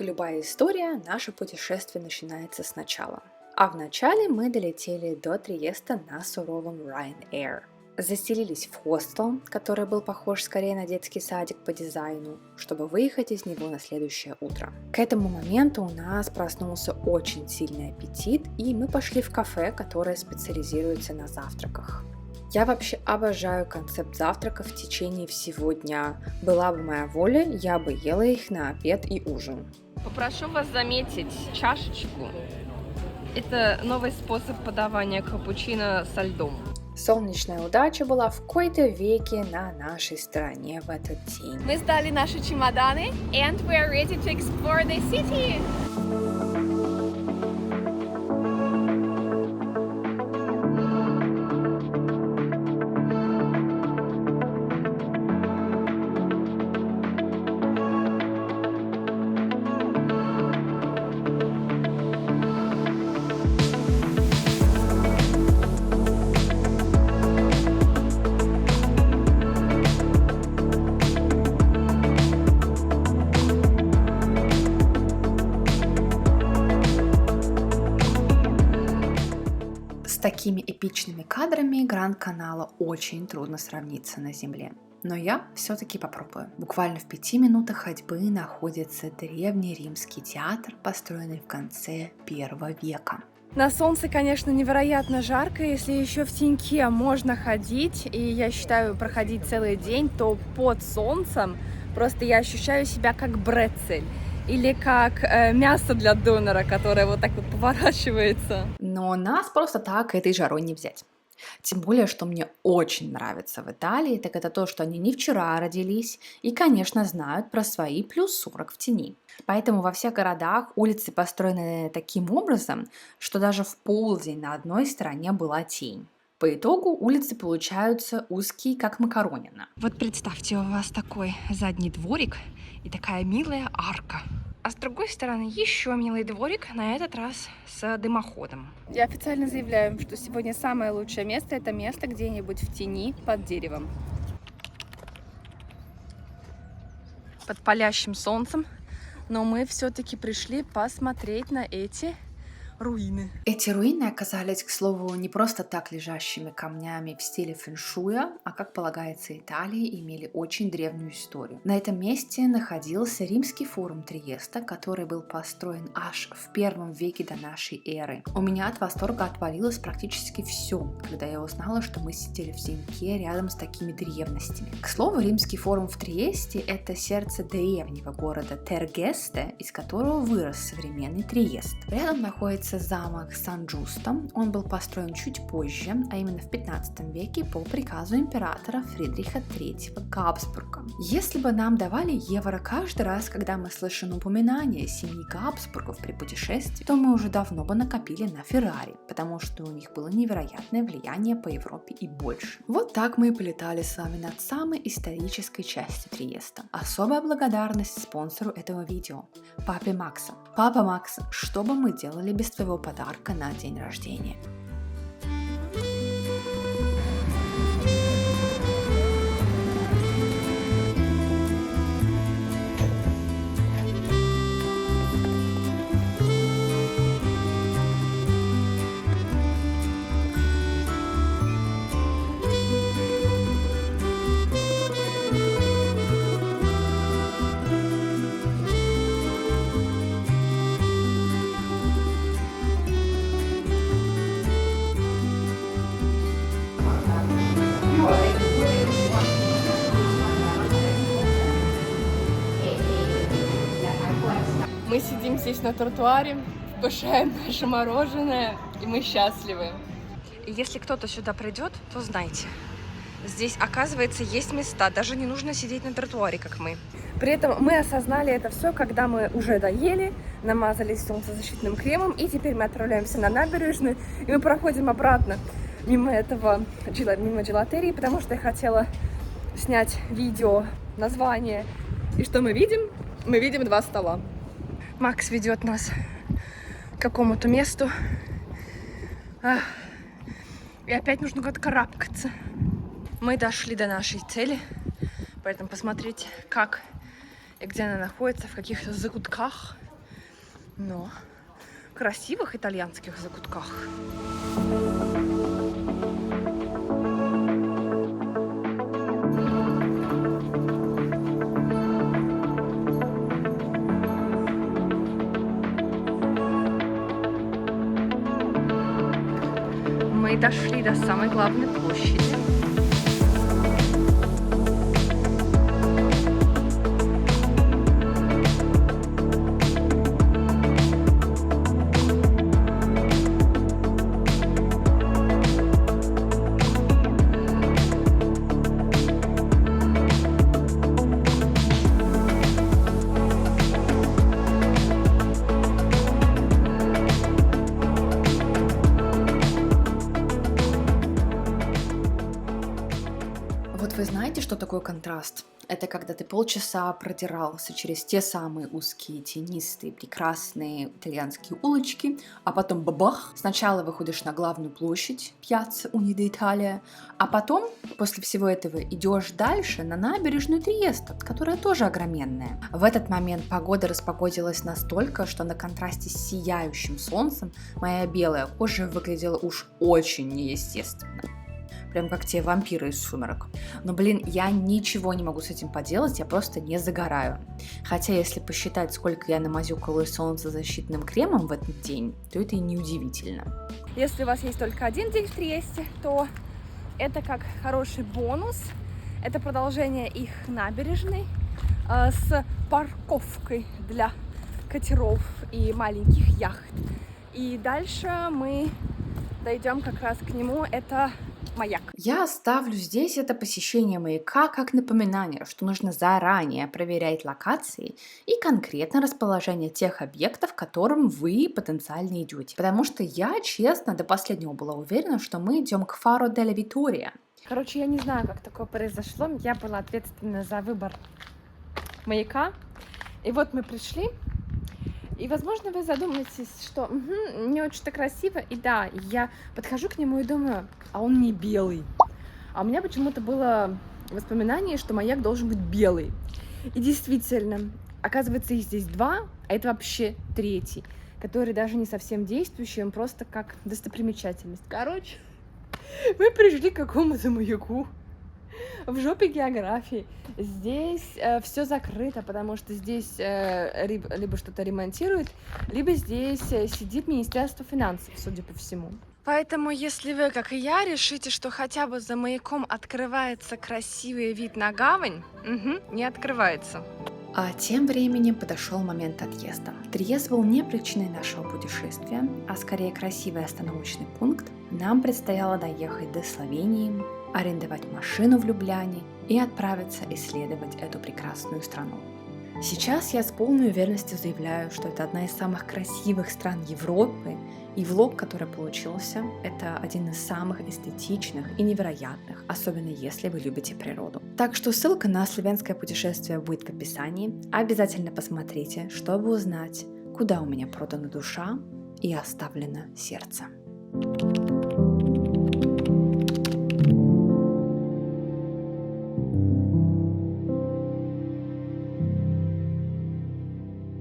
и любая история, наше путешествие начинается сначала. А вначале мы долетели до Триеста на суровом Ryanair. Заселились в хостел, который был похож скорее на детский садик по дизайну, чтобы выехать из него на следующее утро. К этому моменту у нас проснулся очень сильный аппетит, и мы пошли в кафе, которое специализируется на завтраках. Я вообще обожаю концепт завтрака в течение всего дня. Была бы моя воля, я бы ела их на обед и ужин. Попрошу вас заметить чашечку. Это новый способ подавания капучино со льдом. Солнечная удача была в кои-то веке на нашей стороне в этот день. Мы сдали наши чемоданы, and we are ready to explore the city. С такими эпичными кадрами Гранд-канала очень трудно сравниться на Земле. Но я все-таки попробую. Буквально в 5 минутах ходьбы находится древний римский театр, построенный в конце 1 века. На солнце, конечно, невероятно жарко. Если еще в теньке можно ходить, и я считаю проходить целый день, то под солнцем просто я ощущаю себя как брецель. Или как мясо для донора, которое вот так вот поворачивается. Но нас просто так этой жарой не взять. Тем более, что мне очень нравится в Италии, так это то, что они не вчера родились и, конечно, знают про свои плюс 40 в тени. Поэтому во всех городах улицы построены таким образом, что даже в полдень на одной стороне была тень. По итогу улицы получаются узкие, как макаронина. Вот представьте, у вас такой задний дворик и такая милая арка. А с другой стороны еще милый дворик, на этот раз с дымоходом. Я официально заявляю, что сегодня самое лучшее место — это место где-нибудь в тени под деревом. Под палящим солнцем, но мы все-таки пришли посмотреть на эти руины. Эти руины оказались, к слову, не просто так лежащими камнями в стиле фэншуя, а, как полагается Италии, имели очень древнюю историю. На этом месте находился римский форум Триеста, который был построен аж в 1 веке до нашей эры. У меня от восторга отвалилось практически все, когда я узнала, что мы сидели в теньке рядом с такими древностями. К слову, римский форум в Триесте — это сердце древнего города Тергесте, из которого вырос современный Триест. Рядом находится замок Сан-Джусто. Он был построен чуть позже, а именно в 15 веке по приказу императора Фридриха III Габсбурга. Если бы нам давали евро каждый раз, когда мы слышим упоминание семьи Габсбургов при путешествии, то мы уже давно бы накопили на Феррари, потому что у них было невероятное влияние по Европе и больше. Вот так мы и полетали с вами над самой исторической частью Триеста. Особая благодарность спонсору этого видео – папе Макса. Папа Макс, что бы мы делали без твоего подарка на день рождения? Мы сидим здесь на тротуаре, вкушаем наше мороженое, и мы счастливы. И если кто-то сюда придет, то знайте, здесь, оказывается, есть места, даже не нужно сидеть на тротуаре, как мы. При этом мы осознали это все, когда мы уже доели, намазались солнцезащитным кремом, и теперь мы отправляемся на набережную, и мы проходим обратно мимо джелатерии, потому что я хотела снять видео, название. И что мы видим? Мы видим 2 стола. Макс ведет нас к какому-то месту. И опять нужно куда-то карабкаться. Мы дошли до нашей цели, поэтому посмотреть, как и где она находится, в каких закутках. но красивых итальянских закутках. Мы дошли до самой главной площади. Вот вы знаете, что такое контраст? Это когда ты полчаса продирался через те самые узкие, тенистые, прекрасные итальянские улочки, а потом бабах, сначала выходишь на главную площадь, Пьяцца Унида Италия, а потом, после всего этого, идешь дальше на набережную Триеста, которая тоже огроменная. В этот момент погода распогодилась настолько, что на контрасте с сияющим солнцем моя белая кожа выглядела уж очень неестественно. Прям как те вампиры из «Сумерок». Но, блин, я ничего не могу с этим поделать, я просто не загораю. Хотя, если посчитать, сколько я намазюкалась солнцезащитным кремом в этот день, то это и неудивительно. Если у вас есть только один день в Триесте, то это как хороший бонус. Это продолжение их набережной с парковкой для катеров и маленьких яхт. И дальше мы дойдем как раз к нему. Это маяк. Я оставлю здесь это посещение маяка как напоминание, что нужно заранее проверять локации и конкретно расположение тех объектов, к которым вы потенциально идете. Потому что я, честно, до последнего была уверена, что мы идем к Фаро делла Витория. Короче, я не знаю, как такое произошло. Я была ответственна за выбор маяка. И вот мы пришли. И, возможно, вы задумаетесь, что не очень-то красиво. И да, я подхожу к нему и думаю, а он не белый. А у меня почему-то было воспоминание, что маяк должен быть белый. И действительно, оказывается, их здесь два, а это вообще третий, который даже не совсем действующий, он просто как достопримечательность. Короче, мы пришли к какому-то маяку в жопе географии. Здесь все закрыто, потому что здесь либо что-то ремонтируют, либо здесь сидит Министерство финансов, судя по всему. Поэтому, если вы, как и я, решите, что хотя бы за маяком открывается красивый вид на гавань, не открывается. А тем временем подошел момент отъезда. Триест был не причиной нашего путешествия, а скорее красивый остановочный пункт. Нам предстояло доехать до Словении, арендовать машину в Любляне и отправиться исследовать эту прекрасную страну. Сейчас я с полной уверенностью заявляю, что это одна из самых красивых стран Европы, и влог, который получился, это один из самых эстетичных и невероятных, особенно если вы любите природу. Так что ссылка на словенское путешествие будет в описании. Обязательно посмотрите, чтобы узнать, куда у меня продана душа и оставлено сердце.